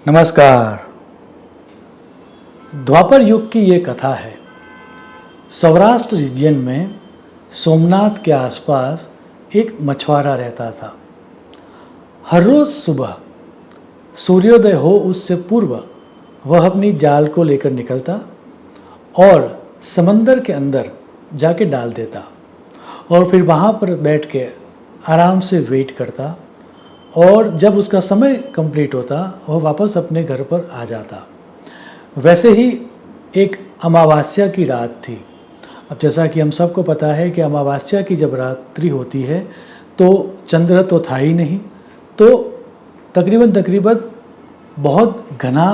नमस्कार। द्वापर युग की ये कथा है। सौराष्ट्र रीजन में सोमनाथ के आसपास एक मछुआरा रहता था। हर रोज़ सुबह सूर्योदय हो उससे पूर्व वह अपनी जाल को लेकर निकलता और समंदर के अंदर जाके डाल देता और फिर वहाँ पर बैठ के आराम से वेट करता और जब उसका समय कंप्लीट होता वह वापस अपने घर पर आ जाता। वैसे ही एक अमावस्या की रात थी। अब जैसा कि हम सबको पता है कि अमावस्या की जब रात्रि होती है तो चंद्र तो था ही नहीं, तो तकरीबन बहुत घना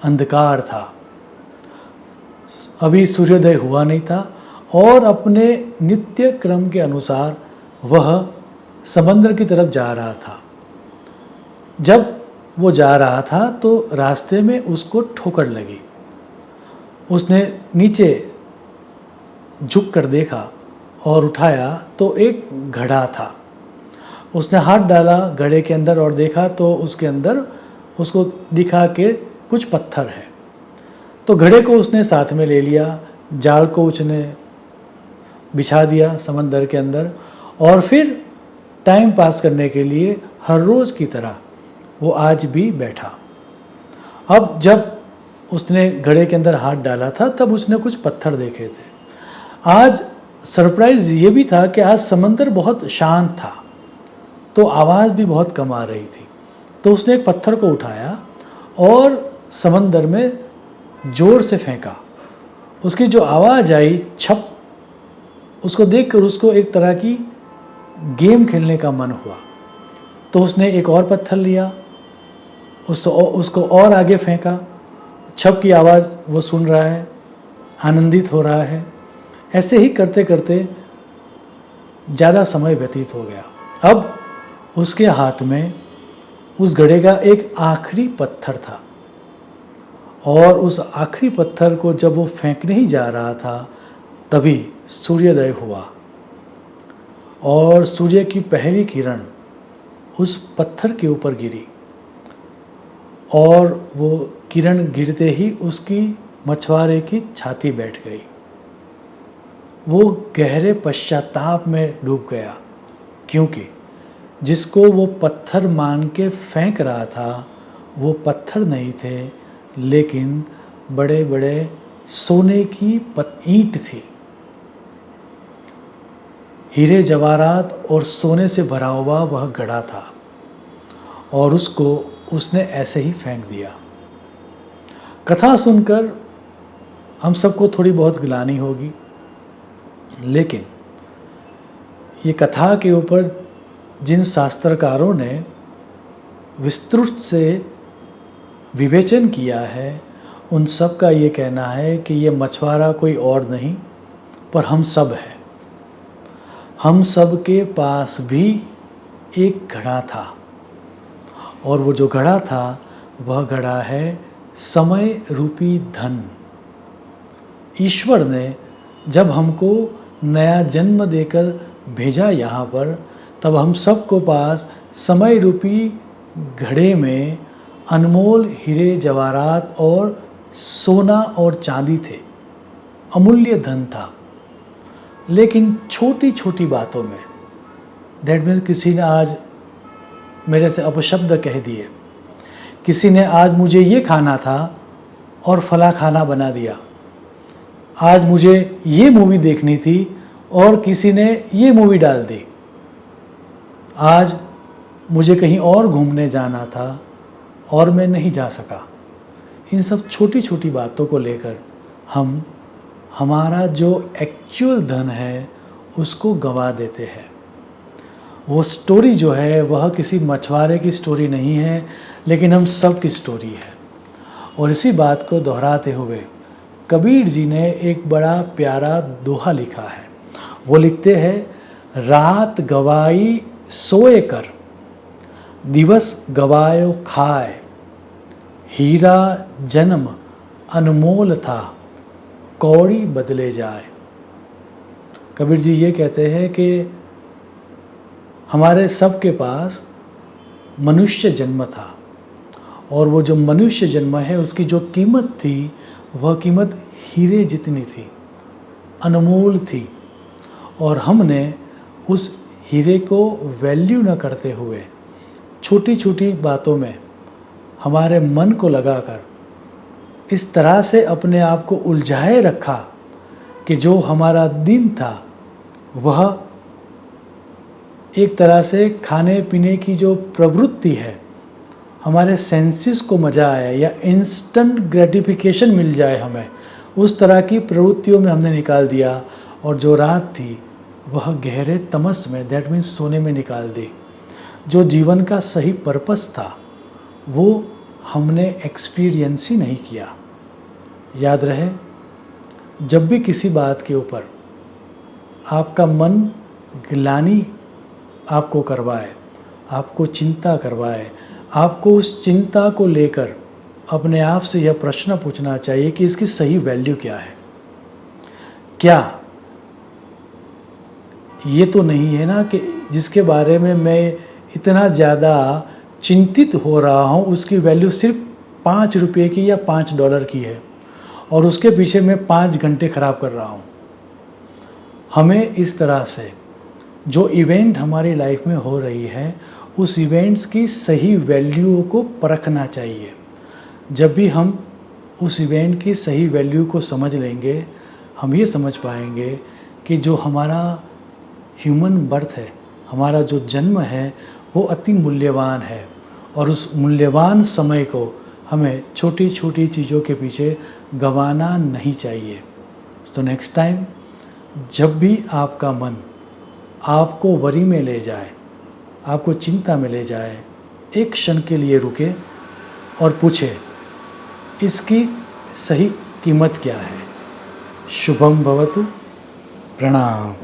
अंधकार था। अभी सूर्योदय हुआ नहीं था और अपने नित्य क्रम के अनुसार वह समंदर की तरफ जा रहा था। जब वो जा रहा था तो रास्ते में उसको ठोकर लगी। उसने नीचे झुक कर देखा और उठाया तो एक घड़ा था। उसने हाथ डाला घड़े के अंदर और देखा तो उसके अंदर उसको दिखा कि कुछ पत्थर है। तो घड़े को उसने साथ में ले लिया, जाल को उसने बिछा दिया समंदर के अंदर और फिर टाइम पास करने के लिए हर रोज़ की तरह वो आज भी बैठा। अब जब उसने घड़े के अंदर हाथ डाला था तब उसने कुछ पत्थर देखे थे। आज सरप्राइज़ ये भी था कि आज समंदर बहुत शांत था तो आवाज़ भी बहुत कम आ रही थी। तो उसने एक पत्थर को उठाया और समंदर में ज़ोर से फेंका। उसकी जो आवाज़ आई छप, उसको देखकर उसको एक तरह की गेम खेलने का मन हुआ। तो उसने एक और पत्थर लिया, उसको और आगे फेंका। छप की आवाज़ वो सुन रहा है, आनंदित हो रहा है। ऐसे ही करते करते ज़्यादा समय व्यतीत हो गया। अब उसके हाथ में उस घड़े का एक आखिरी पत्थर था और उस आखिरी पत्थर को जब वो फेंकने ही जा रहा था तभी सूर्योदय हुआ और सूर्य की पहली किरण उस पत्थर के ऊपर गिरी और वो किरण गिरते ही उसकी मछुआरे की छाती बैठ गई। वो गहरे पश्चाताप में डूब गया क्योंकि जिसको वो पत्थर मान के फेंक रहा था वो पत्थर नहीं थे लेकिन बड़े बड़े सोने की ईंट थी। हीरे जवाहरात और सोने से भरा हुआ वह घड़ा था और उसको उसने ऐसे ही फेंक दिया। कथा सुनकर हम सबको थोड़ी बहुत ग्लानि होगी, लेकिन ये कथा के ऊपर जिन शास्त्रकारों ने विस्तृत से विवेचन किया है उन सब का ये कहना है कि ये मछुआरा कोई और नहीं पर हम सब हैं। हम सब के पास भी एक घड़ा था और वो जो घड़ा था वह घड़ा है समय रूपी धन। ईश्वर ने जब हमको नया जन्म देकर भेजा यहाँ पर तब हम सबको पास समय रूपी घड़े में अनमोल हीरे जवाहरात और सोना और चांदी थे, अमूल्य धन था। लेकिन छोटी छोटी बातों में, दैट मीन्स किसी ने आज मेरे से अपशब्द कह दिए, किसी ने आज मुझे ये खाना था और फला खाना बना दिया, आज मुझे ये मूवी देखनी थी और किसी ने ये मूवी डाल दी, आज मुझे कहीं और घूमने जाना था और मैं नहीं जा सका। इन सब छोटी छोटी बातों को लेकर हम हमारा जो एक्चुअल धन है उसको गंवा देते हैं। वो स्टोरी जो है वह किसी मछुआरे की स्टोरी नहीं है लेकिन हम सब की स्टोरी है। और इसी बात को दोहराते हुए कबीर जी ने एक बड़ा प्यारा दोहा लिखा है। वो लिखते हैं, रात गवाई सोए कर, दिवस गवायो खाए, हीरा जन्म अनमोल था, कौड़ी बदले जाए। कबीर जी ये कहते हैं कि हमारे सब के पास मनुष्य जन्म था और वो जो मनुष्य जन्म है उसकी जो कीमत थी वह कीमत हीरे जितनी थी, अनमोल थी। और हमने उस हीरे को वैल्यू न करते हुए छोटी छोटी बातों में हमारे मन को लगाकर इस तरह से अपने आप को उलझाए रखा कि जो हमारा दिन था वह एक तरह से खाने पीने की जो प्रवृत्ति है, हमारे सेंसेस को मज़ा आए या इंस्टेंट ग्रेटिफिकेशन मिल जाए हमें, उस तरह की प्रवृत्तियों में हमने निकाल दिया। और जो रात थी वह गहरे तमस में, दैट मीन्स सोने में निकाल दी। जो जीवन का सही पर्पस था वो हमने एक्सपीरियंस ही नहीं किया। याद रहे, जब भी किसी बात के ऊपर आपका मन ग्लानि आपको करवाए, आपको चिंता करवाए, आपको उस चिंता को लेकर अपने आप से यह प्रश्न पूछना चाहिए कि इसकी सही वैल्यू क्या है। क्या ये तो नहीं है ना कि जिसके बारे में मैं इतना ज़्यादा चिंतित हो रहा हूँ उसकी वैल्यू सिर्फ 5 रुपये की या $5 की है और उसके पीछे मैं 5 घंटे ख़राब कर रहा हूँ। हमें इस तरह से जो इवेंट हमारी लाइफ में हो रही है उस इवेंट्स की सही वैल्यू को परखना चाहिए। जब भी हम उस इवेंट की सही वैल्यू को समझ लेंगे, हम ये समझ पाएंगे कि जो हमारा ह्यूमन बर्थ है, हमारा जो जन्म है वो अति मूल्यवान है और उस मूल्यवान समय को हमें छोटी छोटी चीज़ों के पीछे गंवाना नहीं चाहिए। तो नेक्स्ट टाइम जब भी आपका मन आपको वरी में ले जाए, आपको चिंता में ले जाए, एक क्षण के लिए रुके और पूछे इसकी सही कीमत क्या है। शुभम भवतु। प्रणाम।